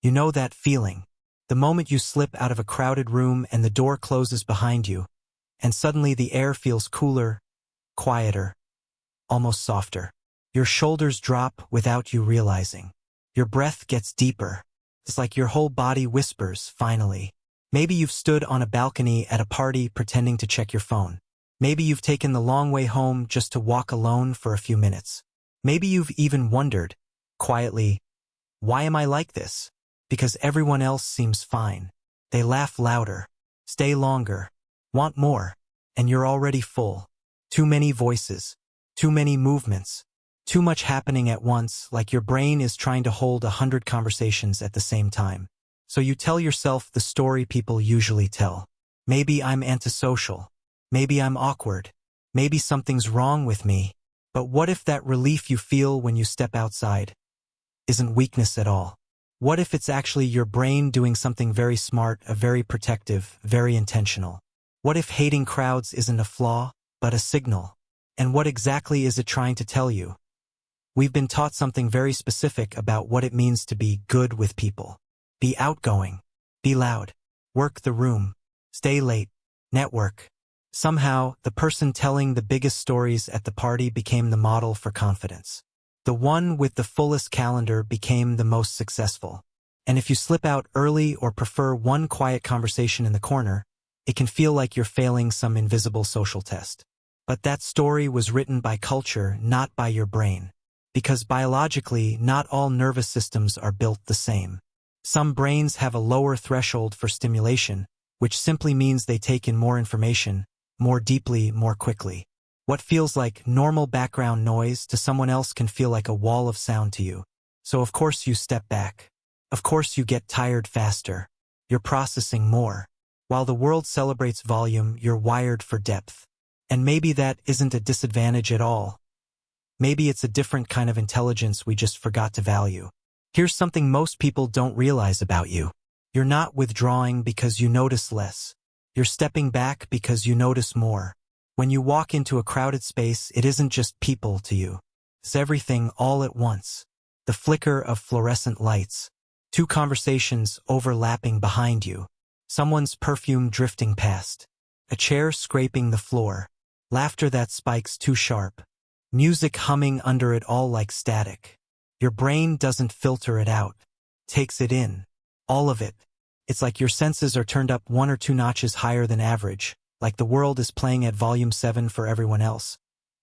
You know that feeling. The moment you slip out of a crowded room and the door closes behind you, and suddenly the air feels cooler, quieter, almost softer. Your shoulders drop without you realizing. Your breath gets deeper. It's like your whole body whispers, finally. Maybe you've stood on a balcony at a party pretending to check your phone. Maybe you've taken the long way home just to walk alone for a few minutes. Maybe you've even wondered, quietly, why am I like this? Because everyone else seems fine. They laugh louder, stay longer, want more, and you're already full. Too many voices, too many movements, too much happening at once, like your brain is trying to hold 100 conversations at the same time. So you tell yourself the story people usually tell. Maybe I'm antisocial. Maybe I'm awkward. Maybe something's wrong with me. But what if that relief you feel when you step outside isn't weakness at all? What if it's actually your brain doing something very smart, very protective, very intentional? What if hating crowds isn't a flaw, but a signal? And what exactly is it trying to tell you? We've been taught something very specific about what it means to be good with people. Be outgoing, be loud, work the room, stay late, network. Somehow, the person telling the biggest stories at the party became the model for confidence. The one with the fullest calendar became the most successful. And if you slip out early or prefer one quiet conversation in the corner, it can feel like you're failing some invisible social test. But that story was written by culture, not by your brain. Because biologically, not all nervous systems are built the same. Some brains have a lower threshold for stimulation, which simply means they take in more information, more deeply, more quickly. What feels like normal background noise to someone else can feel like a wall of sound to you. So of course you step back. Of course you get tired faster. You're processing more. While the world celebrates volume, you're wired for depth. And maybe that isn't a disadvantage at all. Maybe it's a different kind of intelligence we just forgot to value. Here's something most people don't realize about you. You're not withdrawing because you notice less. You're stepping back because you notice more. When you walk into a crowded space, it isn't just people to you. It's everything all at once. The flicker of fluorescent lights. Two conversations overlapping behind you. Someone's perfume drifting past. A chair scraping the floor. Laughter that spikes too sharp. Music humming under it all like static. Your brain doesn't filter it out. Takes it in. All of it. It's like your senses are turned up 1 or 2 notches higher than average, like the world is playing at volume 7 for everyone else,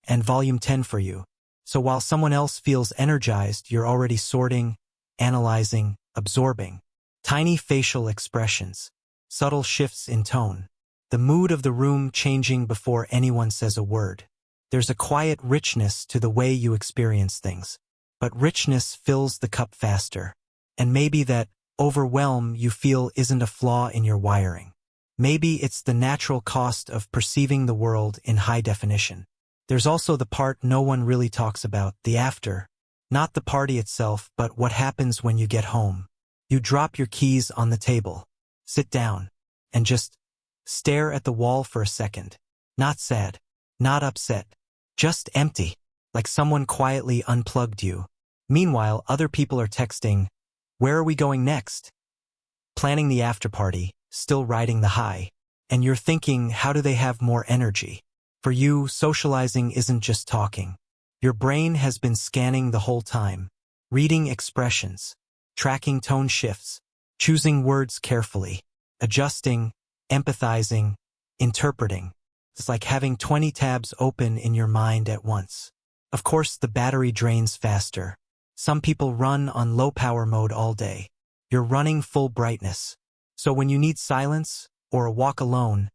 and volume 10 for you. So while someone else feels energized, you're already sorting, analyzing, absorbing. Tiny facial expressions. Subtle shifts in tone. The mood of the room changing before anyone says a word. There's a quiet richness to the way you experience things. But richness fills the cup faster. And maybe that overwhelm you feel isn't a flaw in your wiring. Maybe it's the natural cost of perceiving the world in high definition. There's also the part no one really talks about, the after. Not the party itself, but what happens when you get home. You drop your keys on the table, sit down, and just stare at the wall for a second. Not sad, not upset, just empty, like someone quietly unplugged you. Meanwhile, other people are texting, "Where are we going next?" Planning the after party, still riding the high. And you're thinking, how do they have more energy? For you, socializing isn't just talking. Your brain has been scanning the whole time, reading expressions, tracking tone shifts, choosing words carefully, adjusting, empathizing, interpreting. It's like having 20 tabs open in your mind at once. Of course, the battery drains faster. Some people run on low power mode all day. You're running full brightness. So when you need silence, or a walk alone,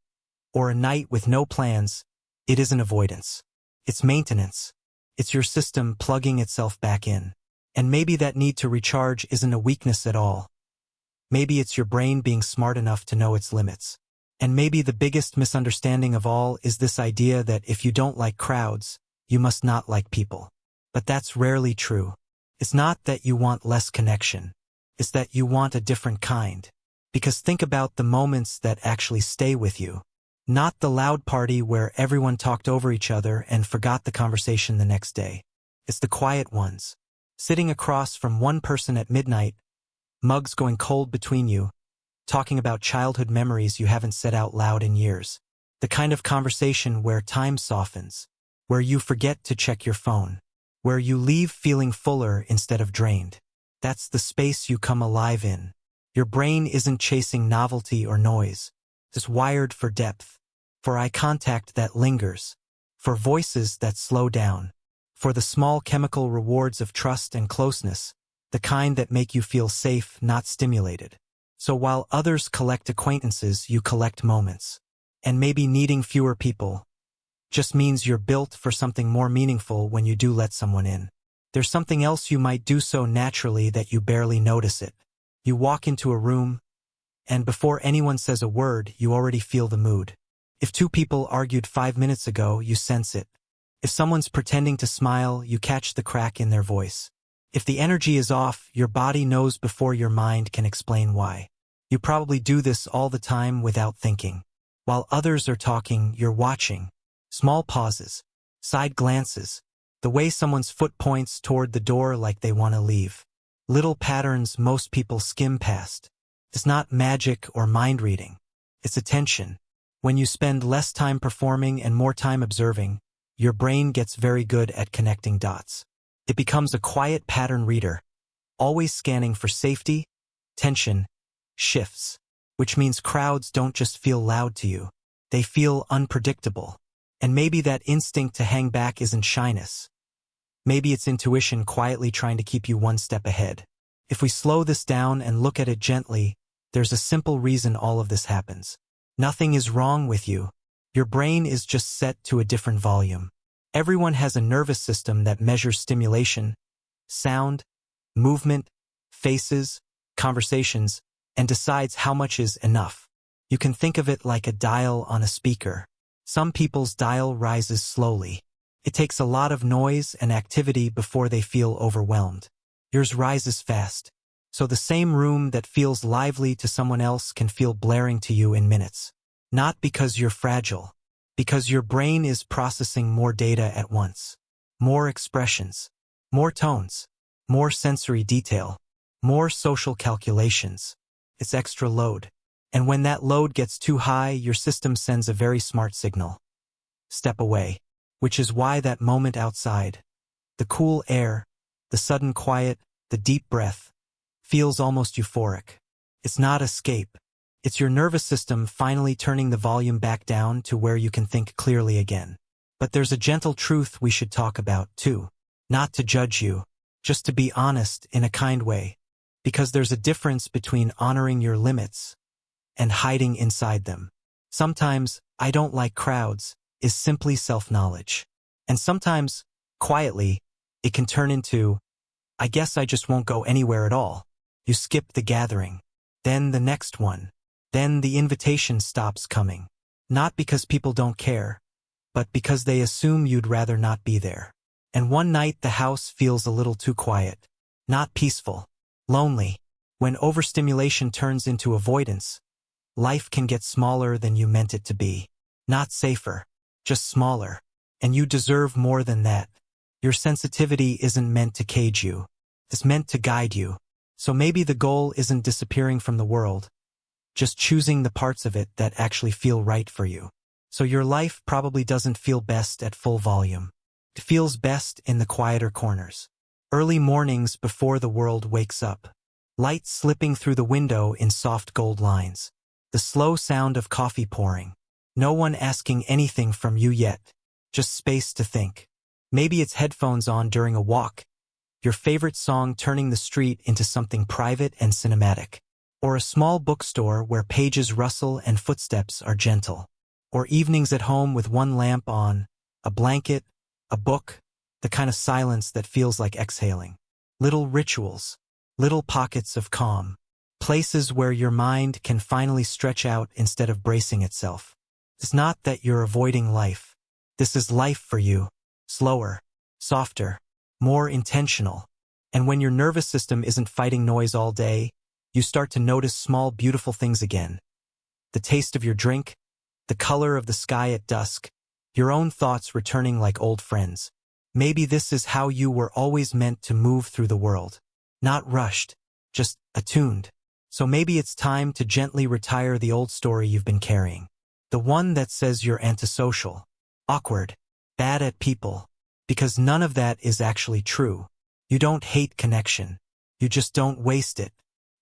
or a night with no plans, it isn't avoidance. It's maintenance. It's your system plugging itself back in. And maybe that need to recharge isn't a weakness at all. Maybe it's your brain being smart enough to know its limits. And maybe the biggest misunderstanding of all is this idea that if you don't like crowds, you must not like people. But that's rarely true. It's not that you want less connection. It's that you want a different kind. Because think about the moments that actually stay with you. Not the loud party where everyone talked over each other and forgot the conversation the next day. It's the quiet ones. Sitting across from one person at midnight, mugs going cold between you, talking about childhood memories you haven't said out loud in years. The kind of conversation where time softens, where you forget to check your phone, where you leave feeling fuller instead of drained. That's the space you come alive in. Your brain isn't chasing novelty or noise. It's wired for depth, for eye contact that lingers, for voices that slow down, for the small chemical rewards of trust and closeness, the kind that make you feel safe, not stimulated. So while others collect acquaintances, you collect moments. And maybe needing fewer people just means you're built for something more meaningful when you do let someone in. There's something else you might do so naturally that you barely notice it. You walk into a room, and before anyone says a word, you already feel the mood. If two people argued 5 minutes ago, you sense it. If someone's pretending to smile, you catch the crack in their voice. If the energy is off, your body knows before your mind can explain why. You probably do this all the time without thinking. While others are talking, you're watching. Small pauses, side glances, the way someone's foot points toward the door like they want to leave. Little patterns most people skim past. It's not magic or mind reading. It's attention. When you spend less time performing and more time observing, your brain gets very good at connecting dots. It becomes a quiet pattern reader, always scanning for safety, tension, shifts. Which means crowds don't just feel loud to you. They feel unpredictable. And maybe that instinct to hang back isn't shyness. Maybe it's intuition quietly trying to keep you one step ahead. If we slow this down and look at it gently, there's a simple reason all of this happens. Nothing is wrong with you. Your brain is just set to a different volume. Everyone has a nervous system that measures stimulation, sound, movement, faces, conversations, and decides how much is enough. You can think of it like a dial on a speaker. Some people's dial rises slowly. It takes a lot of noise and activity before they feel overwhelmed. Yours rises fast. So the same room that feels lively to someone else can feel blaring to you in minutes. Not because you're fragile, because your brain is processing more data at once. More expressions, more tones, more sensory detail, more social calculations. It's extra load. And when that load gets too high, your system sends a very smart signal. Step away. Which is why that moment outside, the cool air, the sudden quiet, the deep breath, feels almost euphoric. It's not escape. It's your nervous system finally turning the volume back down to where you can think clearly again. But there's a gentle truth we should talk about, too. Not to judge you, just to be honest in a kind way. Because there's a difference between honoring your limits and hiding inside them. Sometimes, I don't like crowds, is simply self-knowledge. And sometimes, quietly, it can turn into, I guess I just won't go anywhere at all. You skip the gathering. Then the next one. Then the invitation stops coming. Not because people don't care, but because they assume you'd rather not be there. And one night the house feels a little too quiet. Not peaceful. Lonely. When overstimulation turns into avoidance, life can get smaller than you meant it to be. Not safer, just smaller. And you deserve more than that. Your sensitivity isn't meant to cage you. It's meant to guide you. So maybe the goal isn't disappearing from the world, just choosing the parts of it that actually feel right for you. So your life probably doesn't feel best at full volume. It feels best in the quieter corners. Early mornings before the world wakes up. Light slipping through the window in soft gold lines. The slow sound of coffee pouring. No one asking anything from you yet. Just space to think. Maybe it's headphones on during a walk. Your favorite song turning the street into something private and cinematic. Or a small bookstore where pages rustle and footsteps are gentle. Or evenings at home with one lamp on, a blanket, a book, the kind of silence that feels like exhaling. Little rituals, little pockets of calm. Places where your mind can finally stretch out instead of bracing itself. It's not that you're avoiding life. This is life for you. Slower, softer, more intentional. And when your nervous system isn't fighting noise all day, you start to notice small, beautiful things again. The taste of your drink, the color of the sky at dusk, your own thoughts returning like old friends. Maybe this is how you were always meant to move through the world. Not rushed, just attuned. So maybe it's time to gently retire the old story you've been carrying. The one that says you're antisocial, awkward, bad at people. Because none of that is actually true. You don't hate connection. You just don't waste it.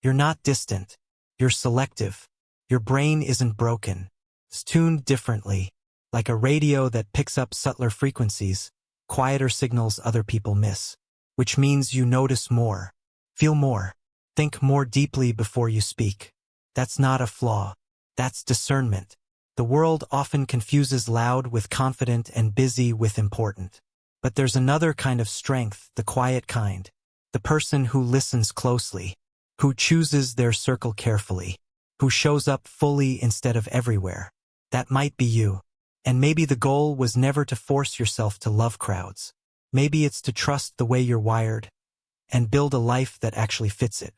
You're not distant. You're selective. Your brain isn't broken. It's tuned differently, like a radio that picks up subtler frequencies, quieter signals other people miss. Which means you notice more, feel more, think more deeply before you speak. That's not a flaw. That's discernment. The world often confuses loud with confident and busy with important. But there's another kind of strength, the quiet kind. The person who listens closely, who chooses their circle carefully, who shows up fully instead of everywhere. That might be you. And maybe the goal was never to force yourself to love crowds. Maybe it's to trust the way you're wired and build a life that actually fits it.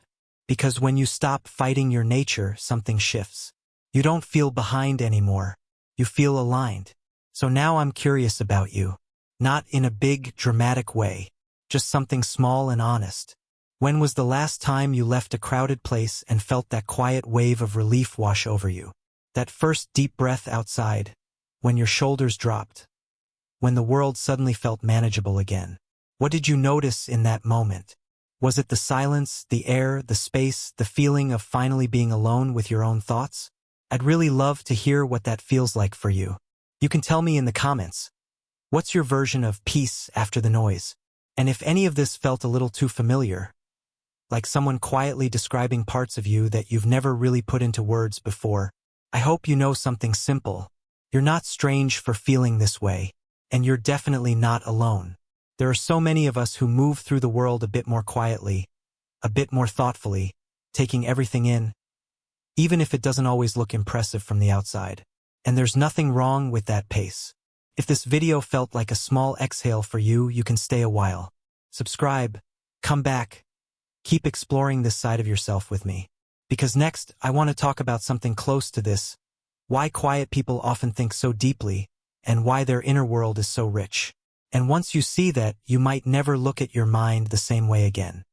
Because when you stop fighting your nature, something shifts. You don't feel behind anymore. You feel aligned. So now I'm curious about you. Not in a big, dramatic way. Just something small and honest. When was the last time you left a crowded place and felt that quiet wave of relief wash over you? That first deep breath outside, when your shoulders dropped, when the world suddenly felt manageable again. What did you notice in that moment? Was it the silence, the air, the space, the feeling of finally being alone with your own thoughts? I'd really love to hear what that feels like for you. You can tell me in the comments. What's your version of peace after the noise? And if any of this felt a little too familiar, like someone quietly describing parts of you that you've never really put into words before, I hope you know something simple. You're not strange for feeling this way, and you're definitely not alone. There are so many of us who move through the world a bit more quietly, a bit more thoughtfully, taking everything in, even if it doesn't always look impressive from the outside. And there's nothing wrong with that pace. If this video felt like a small exhale for you, you can stay a while. Subscribe, come back, keep exploring this side of yourself with me. Because next, I want to talk about something close to this, why quiet people often think so deeply, and why their inner world is so rich. And once you see that, you might never look at your mind the same way again.